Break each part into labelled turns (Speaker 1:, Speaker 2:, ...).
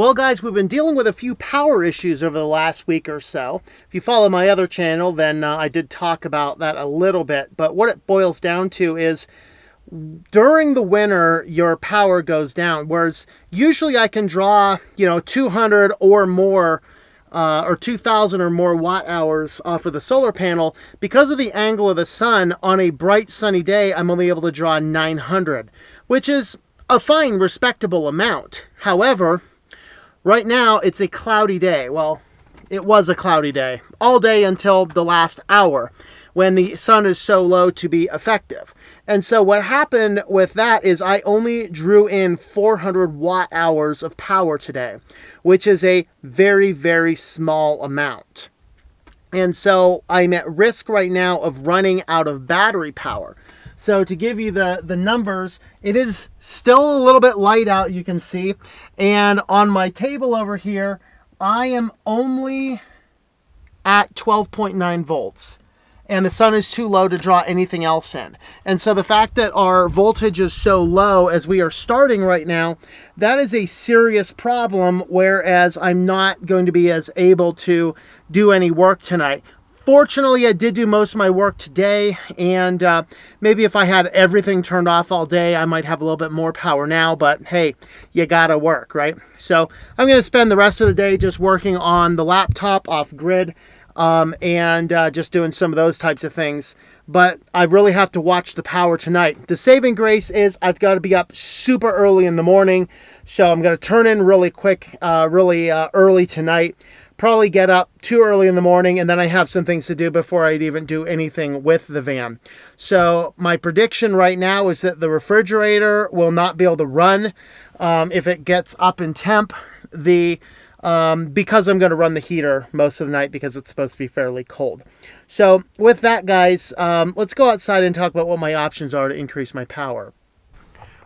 Speaker 1: Well, guys, we've been dealing with a few power issues over the last week or so. If you follow my other channel, then I did talk about that a little bit. But what it boils down to is during the winter, your power goes down. Whereas usually I can draw, 200 or more or 2,000 or more watt hours off of the solar panel. Because of the angle of the sun, on a bright sunny day, I'm only able to draw 900, which is a fine, respectable amount. However, right now, it's a cloudy day. Well, it was a cloudy day. All day until the last hour when the sun is so low to be effective. And so what happened with that is I only drew in 400 watt hours of power today, which is a very, very small amount. And so I'm at risk right now of running out of battery power. So to give you the numbers, it is still a little bit light out, you can see. And on my table over here, I am only at 12.9 volts. And the sun is too low to draw anything else in. And so the fact that our voltage is so low as we are starting right now, that is a serious problem, whereas I'm not going to be as able to do any work tonight. Fortunately, I did do most of my work today, and maybe if I had everything turned off all day, I might have a little bit more power now, but hey, you gotta work, right? So I'm gonna spend the rest of the day just working on the laptop off grid, and just doing some of those types of things. But I really have to watch the power tonight. The saving grace is I've got to be up super early in the morning, so I'm going to turn in really quick, early tonight. Probably get up too early in the morning, and then I have some things to do before I'd even do anything with the van. So my prediction right now is that the refrigerator will not be able to run if it gets up in temp. Because I'm going to run the heater most of the night because it's supposed to be fairly cold. So with that, guys, let's go outside and talk about what my options are to increase my power.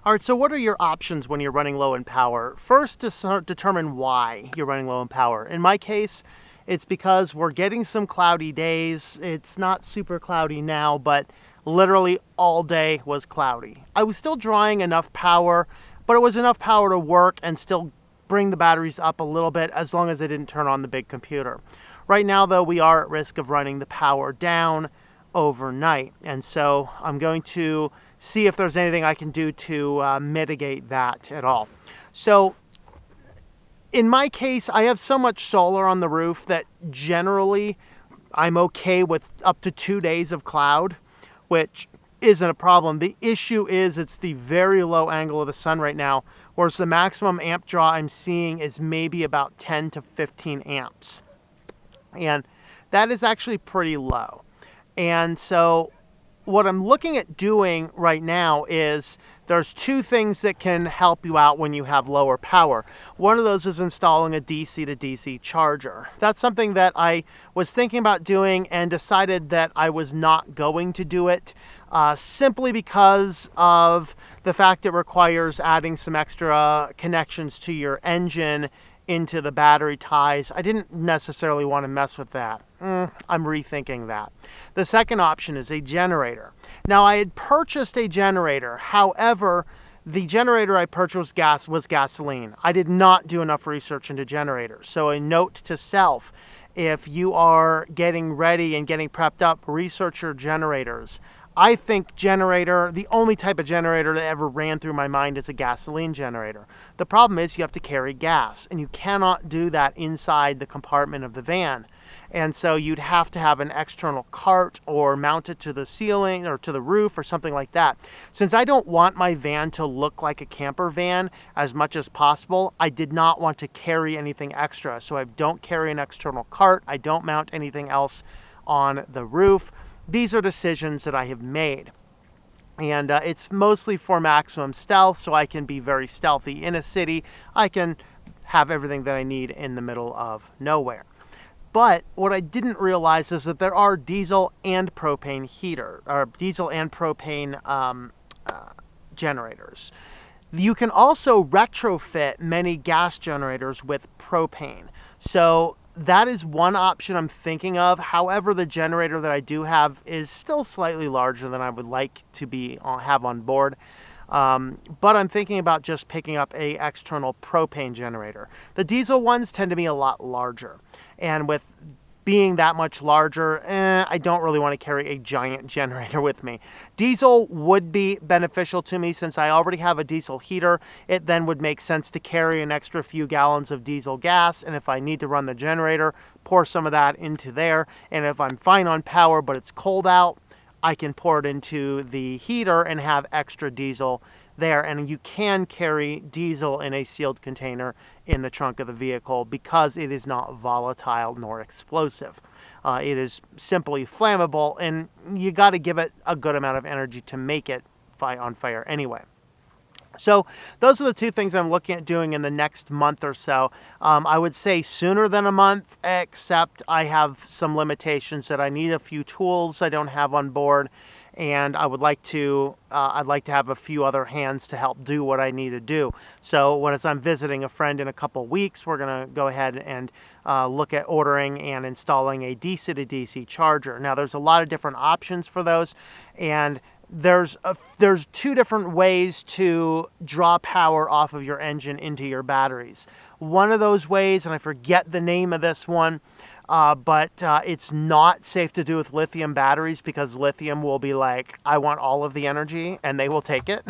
Speaker 1: All right, so what are your options when you're running low in power? First, to determine why you're running low in power. In my case, it's because we're getting some cloudy days. It's not super cloudy now, but literally all day was cloudy. I was still drawing enough power, but it was enough power to work and still bring the batteries up a little bit as long as I didn't turn on the big computer. Right now, though, we are at risk of running the power down overnight. And so I'm going to see if there's anything I can do to mitigate that at all. So in my case, I have so much solar on the roof that generally I'm okay with up to 2 days of cloud, which isn't a problem. The issue is it's the very low angle of the sun right now, whereas the maximum amp draw I'm seeing is maybe about 10 to 15 amps. And that is actually pretty low. And so what I'm looking at doing right now is there's two things that can help you out when you have lower power. One of those is installing a DC to DC charger. That's something that I was thinking about doing and decided that I was not going to do it simply because of the fact it requires adding some extra connections to your engine into the battery ties. I didn't necessarily want to mess with that. I'm rethinking that. The second option is a generator. Now, I had purchased a generator. However, the generator I purchased was gasoline. I did not do enough research into generators. So a note to self, if you are getting ready and getting prepped up, research your generators. I think the only type of generator that ever ran through my mind is a gasoline generator. The problem is you have to carry gas, and you cannot do that inside the compartment of the van. And so you'd have to have an external cart or mount it to the ceiling or to the roof or something like that. Since I don't want my van to look like a camper van as much as possible, I did not want to carry anything extra. So I don't carry an external cart. I don't mount anything else on the roof. These are decisions that I have made. And it's mostly for maximum stealth, so I can be very stealthy in a city. I can have everything that I need in the middle of nowhere. But what I didn't realize is that there are diesel and propane generators. You can also retrofit many gas generators with propane. So that is one option I'm thinking of. However, the generator that I do have is still slightly larger than I would like to have on board. But I'm thinking about just picking up a external propane generator. The diesel ones tend to be a lot larger, and with being that much larger, I don't really want to carry a giant generator with me. Diesel would be beneficial to me since I already have a diesel heater. It then would make sense to carry an extra few gallons of diesel gas, and if I need to run the generator, pour some of that into there. And if I'm fine on power but it's cold out, I can pour it into the heater and have extra diesel there. And you can carry diesel in a sealed container in the trunk of the vehicle because it is not volatile nor explosive. It is simply flammable, and you got to give it a good amount of energy to make it on fire anyway. So those are the two things I'm looking at doing in the next month or so. I would say sooner than a month, except I have some limitations that I need a few tools I don't have on board, and I'd like to have a few other hands to help do what I need to do. So as I'm visiting a friend in a couple weeks, we're going to go ahead and look at ordering and installing a DC to DC charger. Now, there's a lot of different options for those, and there's two different ways to draw power off of your engine into your batteries. One of those ways, and I forget the name of this one, but it's not safe to do with lithium batteries because lithium will be like, I want all of the energy, and they will take it.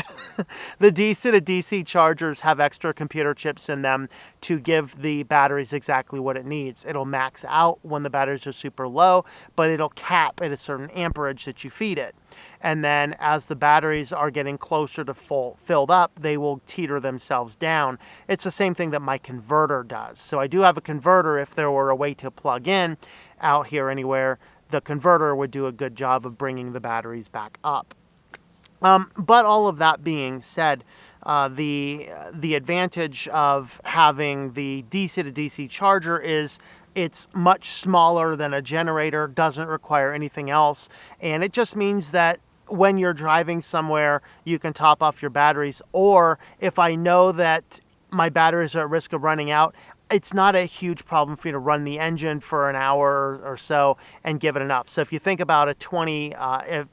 Speaker 1: The DC to DC chargers have extra computer chips in them to give the batteries exactly what it needs. It'll max out when the batteries are super low, but it'll cap at a certain amperage that you feed it. And then as the batteries are getting closer to filled up, they will teeter themselves down. It's the same thing that my converter does. So I do have a converter. If there were a way to plug in out here anywhere, the converter would do a good job of bringing the batteries back up. But all of that being said, the advantage of having the DC to DC charger is it's much smaller than a generator, doesn't require anything else, and it just means that when you're driving somewhere, you can top off your batteries, or if I know that my batteries are at risk of running out, it's not a huge problem for you to run the engine for an hour or so and give it enough. So if you think about a 20,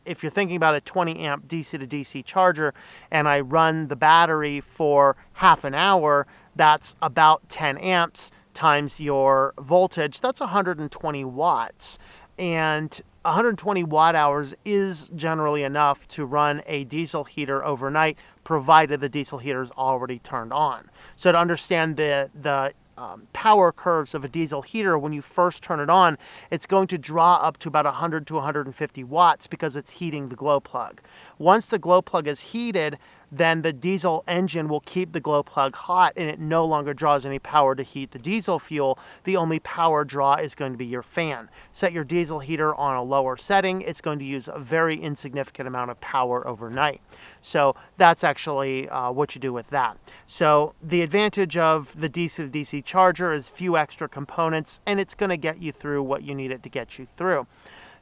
Speaker 1: if you're thinking about a 20 amp DC to DC charger, and I run the battery for half an hour, that's about 10 amps times your voltage. That's 120 watts. And 120 watt hours is generally enough to run a diesel heater overnight, provided the diesel heater is already turned on. So to understand the power curves of a diesel heater, when you first turn it on, it's going to draw up to about 100 to 150 watts because it's heating the glow plug. Once the glow plug is heated, then the diesel engine will keep the glow plug hot, and it no longer draws any power to heat the diesel fuel. The only power draw is going to be your fan. Set your diesel heater on a lower setting. It's going to use a very insignificant amount of power overnight. So that's actually what you do with that. So the advantage of the DC to DC charger is few extra components, and it's going to get you through what you need it to get you through.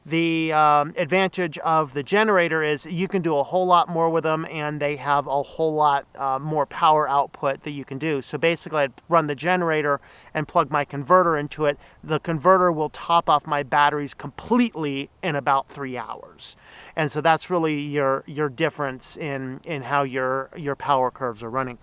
Speaker 1: The advantage of the generator is you can do a whole lot more with them, and they have a whole lot more power output that you can do. So basically, I'd run the generator and plug my converter into it. The converter will top off my batteries completely in about 3 hours. And so that's really your difference in how your power curves are running.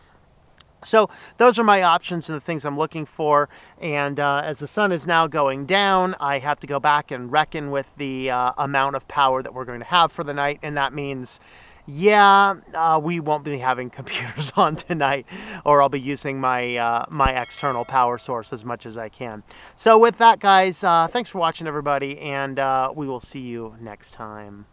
Speaker 1: So those are my options and the things I'm looking for. And as the sun is now going down, I have to go back and reckon with the amount of power that we're going to have for the night. And that means, we won't be having computers on tonight, or I'll be using my my external power source as much as I can. So with that, guys, thanks for watching, everybody, and we will see you next time.